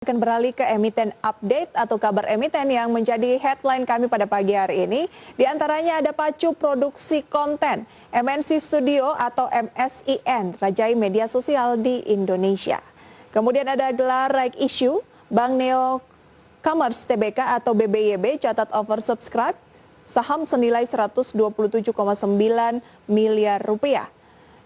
Akan beralih ke emiten update atau kabar emiten yang menjadi headline kami pada pagi hari ini. Di antaranya ada Pacu Produksi Konten, MNC Studio atau MSIN, rajai media sosial di Indonesia. Kemudian ada gelar Right Issue, Bank Neo Commerce Tbk atau BBYB catat oversubscribe, saham senilai 127,9 miliar rupiah.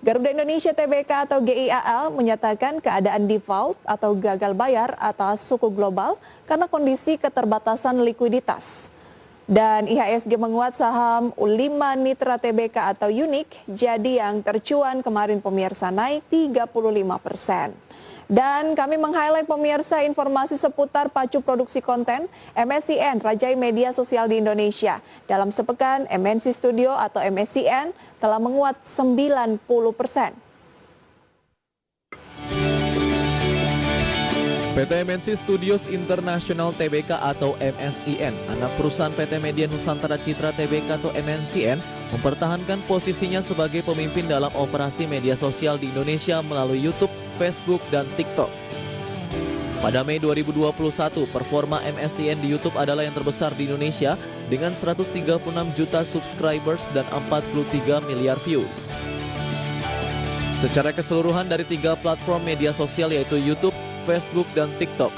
Garuda Indonesia Tbk atau GIAL menyatakan keadaan default atau gagal bayar atas suku global karena kondisi keterbatasan likuiditas. Dan IHSG menguat saham U5 Nitra Tbk atau UNIK jadi yang tercuan kemarin pemirsa naik 35%. Dan kami meng-highlight pemirsa informasi seputar Pacu Produksi Konten MSIN, rajai media sosial di Indonesia. Dalam sepekan, MNC Studio atau MSIN telah menguat 90%. PT MNC Studios International Tbk atau MSIN, anak perusahaan PT Media Nusantara Citra Tbk atau MNCN, mempertahankan posisinya sebagai pemimpin dalam operasi media sosial di Indonesia melalui YouTube, Facebook, dan TikTok. Pada Mei 2021, performa MSIN di YouTube adalah yang terbesar di Indonesia dengan 136 juta subscribers dan 43 miliar views. Secara keseluruhan dari 3 platform media sosial yaitu YouTube, Facebook, dan TikTok,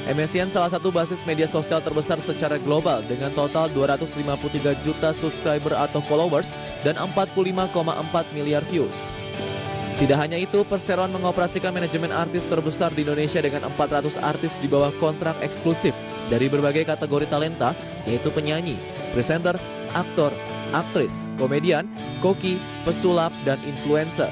MSIN salah satu basis media sosial terbesar secara global dengan total 253 juta subscriber atau followers dan 45,4 miliar views. Tidak hanya itu, Perseroan mengoperasikan manajemen artis terbesar di Indonesia dengan 400 artis di bawah kontrak eksklusif dari berbagai kategori talenta, yaitu penyanyi, presenter, aktor, aktris, komedian, koki, pesulap, dan influencer.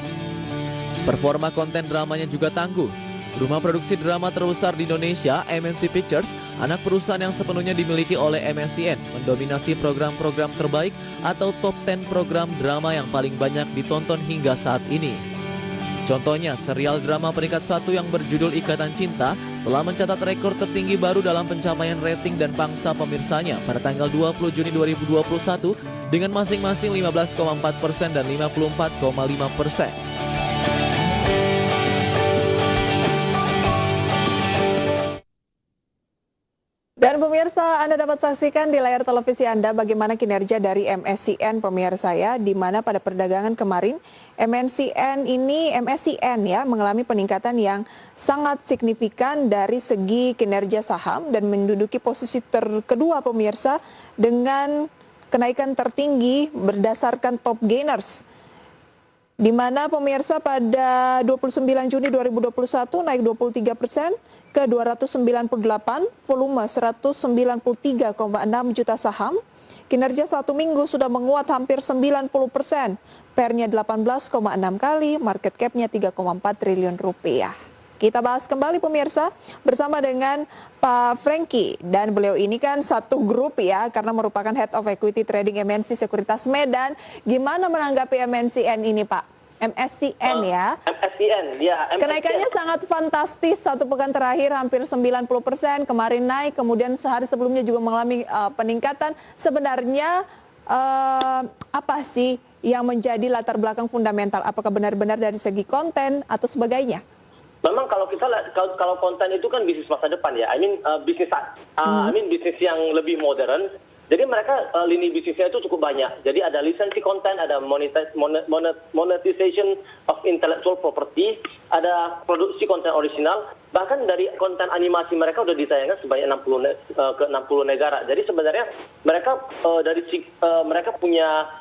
Performa konten dramanya juga tangguh. Rumah produksi drama terbesar di Indonesia, MNC Pictures, anak perusahaan yang sepenuhnya dimiliki oleh MSIN, mendominasi program-program terbaik atau top 10 program drama yang paling banyak ditonton hingga saat ini. Contohnya, serial drama peringkat 1 yang berjudul Ikatan Cinta telah mencatat rekor tertinggi baru dalam pencapaian rating dan pangsa pemirsanya pada tanggal 20 Juni 2021 dengan masing-masing 15,4% dan 54,5%. Dan pemirsa, Anda dapat saksikan di layar televisi Anda bagaimana kinerja dari MSIN pemirsa ya, di mana pada perdagangan kemarin MSIN ya mengalami peningkatan yang sangat signifikan dari segi kinerja saham dan menduduki posisi kedua pemirsa dengan kenaikan tertinggi berdasarkan top gainers. Di mana pemirsa pada 29 Juni 2021 naik 23% ke 298, volume 193,6 juta saham. Kinerja 1 minggu sudah menguat hampir 90%, PER-nya 18,6 kali, market cap-nya 3,4 triliun rupiah. Kita bahas kembali pemirsa bersama dengan Pak Franky, dan beliau ini kan satu grup ya karena merupakan Head of Equity Trading MNC Sekuritas Medan. Gimana menanggapi MNCN ini Pak? MSIN ya. MSIN, ya. MSIN. Kenaikannya sangat fantastis, satu pekan terakhir hampir 90%, kemarin naik, kemudian sehari sebelumnya juga mengalami peningkatan. Sebenarnya apa sih yang menjadi latar belakang fundamental? Apakah benar-benar dari segi konten atau sebagainya? Memang kalau kita kalau konten itu kan bisnis masa depan ya. Bisnis yang lebih modern. Jadi mereka lini bisnisnya itu cukup banyak. Jadi ada lisensi konten, ada monetization of intellectual property, ada produksi konten original, bahkan dari konten animasi mereka udah ditayangkan sebanyak 60 negara. Jadi sebenarnya mereka mereka punya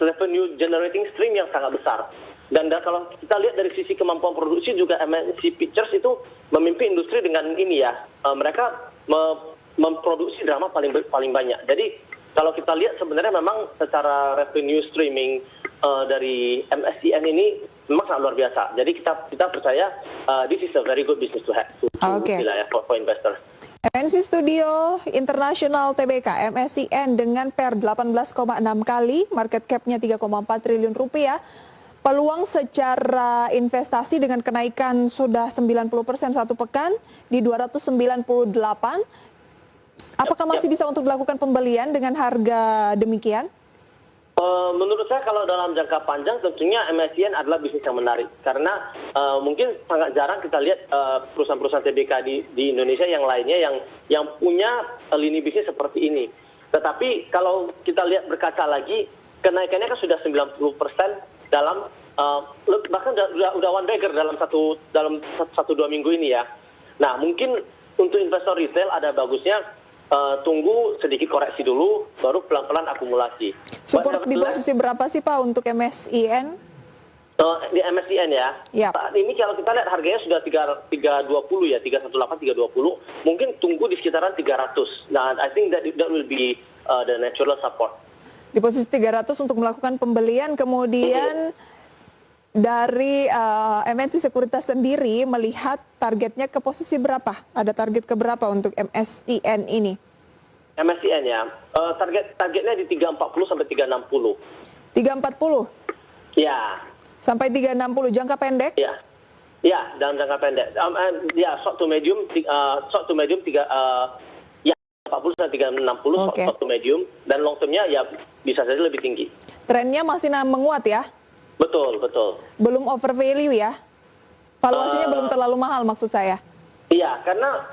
revenue generating stream yang sangat besar. Dan kalau kita lihat dari sisi kemampuan produksi juga MNC Pictures itu memimpin industri dengan mereka memproduksi drama paling banyak. Jadi kalau kita lihat sebenarnya memang secara revenue streaming dari MSIN ini memang sangat luar biasa. Jadi kita percaya this is a very good business to have for investors. MNC Studio International Tbk MSIN dengan PER 18,6 kali, market cap-nya 3,4 triliun rupiah. Peluang secara investasi dengan kenaikan sudah 90% satu pekan di 298. Apakah masih bisa untuk dilakukan pembelian dengan harga demikian? Menurut saya kalau dalam jangka panjang tentunya MSCN adalah bisnis yang menarik karena mungkin sangat jarang kita lihat perusahaan-perusahaan TBK di Indonesia yang lainnya yang punya lini bisnis seperti ini. Tetapi kalau kita lihat berkaca lagi, kenaikannya kan sudah 90% dalam bahkan udah one bagger dalam 1-2 minggu ini ya. Nah, mungkin untuk investor retail ada bagusnya tunggu sedikit koreksi dulu, baru pelan-pelan akumulasi. Support di posisi berapa sih Pak untuk MSCN? Di MSCN ya. Yap. Saat ini kalau kita lihat harganya sudah 320 ya, 318, 320. Mungkin tunggu di sekitaran 300. Nah, I think that will be the natural support. Di posisi 300 untuk melakukan pembelian, kemudian dari MNC Sekuritas sendiri melihat targetnya ke posisi berapa? Ada target ke berapa untuk MSCN ini? MSCN ya, targetnya di 340 sampai 360. 340? Ya. Sampai 360, jangka pendek? Ya, ya dalam jangka pendek. Ya, short to medium 40 sampai 360, Okay. short to medium, dan long termnya ya bisa saja lebih tinggi. Trennya masih menguat ya? Betul, betul. Belum over value ya? Valuasinya belum terlalu mahal maksud saya? Iya, karena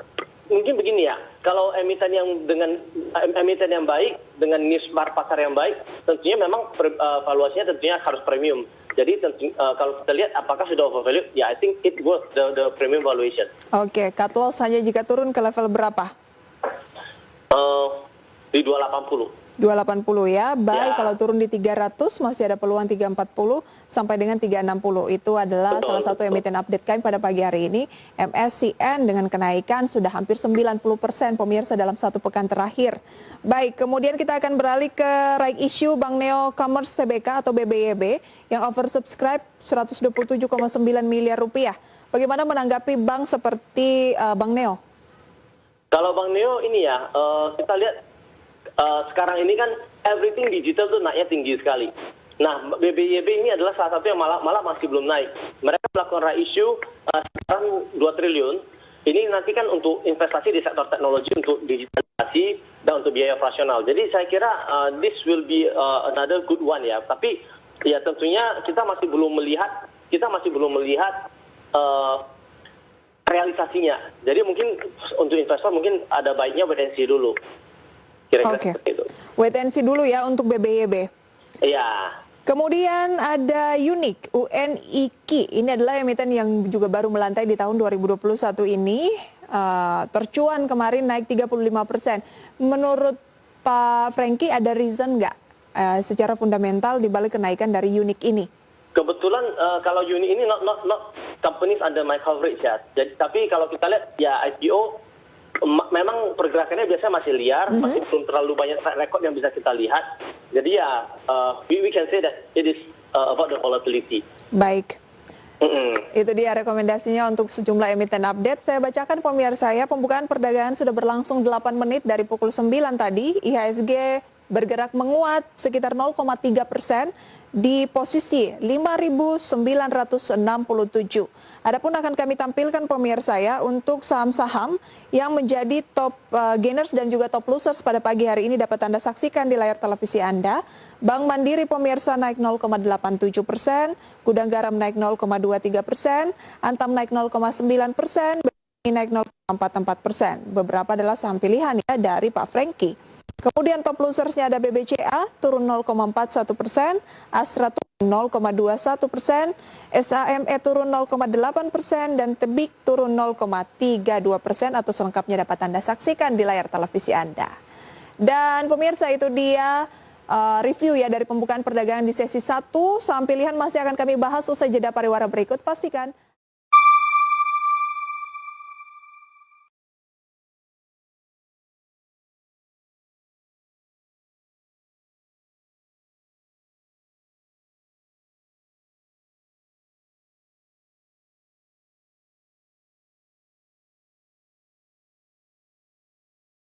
mungkin begini ya, kalau emiten yang baik dengan niche pasar yang baik, tentunya memang valuasinya tentunya harus premium. Jadi kalau kita lihat apakah sudah over value, ya I think it worth the premium valuation. Oke, cut loss hanya jika turun ke level berapa? Di 280. 280 ya, baik. Ya. Kalau turun di 300 masih ada peluang 340 sampai dengan 360. Itu adalah salah satu emiten update kami pada pagi hari ini. MSCN dengan kenaikan sudah hampir 90% pemirsa dalam satu pekan terakhir. Baik, kemudian kita akan beralih ke right issue Bank Neo Commerce Tbk atau BBYB yang oversubscribe 127,9 miliar rupiah. Bagaimana menanggapi bank seperti Bank Neo? Kalau Bank Neo ini ya, kita lihat sekarang ini kan everything digital tuh naiknya tinggi sekali. Nah, BBYB ini adalah salah satu yang malah masih belum naik. Mereka melakukan right issue sekarang 2 triliun. Ini nanti kan untuk investasi di sektor teknologi, untuk digitalisasi, dan untuk biaya operasional. Jadi saya kira this will be another good one ya. Tapi ya tentunya kita masih belum melihat realisasinya. Jadi mungkin untuk investor mungkin ada baiknya wait and see dulu. Kira-kira seperti itu. Wait and see dulu ya untuk BBYB. Iya. Kemudian ada UNIQ, UNIQ. Ini adalah emiten yang juga baru melantai di tahun 2021 ini. Tercuan kemarin naik 35%. Menurut Pak Franky ada reason nggak secara fundamental di balik kenaikan dari UNIQ ini? Kebetulan kalau UNIQ ini not companies under my coverage ya. Jadi, tapi kalau kita lihat ya IPO memang pergerakannya biasanya masih liar, masih belum terlalu banyak track record yang bisa kita lihat. Jadi ya, we can say that it is about the volatility. Baik. Itu dia rekomendasinya untuk sejumlah emiten update. Saya bacakan pemirsa ya, pembukaan perdagangan sudah berlangsung 8 menit dari pukul 9 tadi. IHSG bergerak menguat sekitar 0,3% di posisi 5.967. Adapun akan kami tampilkan pemirsa ya untuk saham-saham yang menjadi top gainers dan juga top losers pada pagi hari ini dapat Anda saksikan di layar televisi Anda. Bank Mandiri pemirsa naik 0,87%, Gudang Garam naik 0,23%, Antam naik 0,9%, BNI naik 0,44%. Beberapa adalah saham pilihan ya dari Pak Franky. Kemudian top losersnya ada BBCA turun 0,41%, Astra turun 0,21%, SAME turun 0,8%, dan Tebik turun 0,32% atau selengkapnya dapat Anda saksikan di layar televisi Anda. Dan pemirsa itu dia review ya dari pembukaan perdagangan di sesi 1. Saham pilihan masih akan kami bahas usai jeda pariwara berikut. Pastikan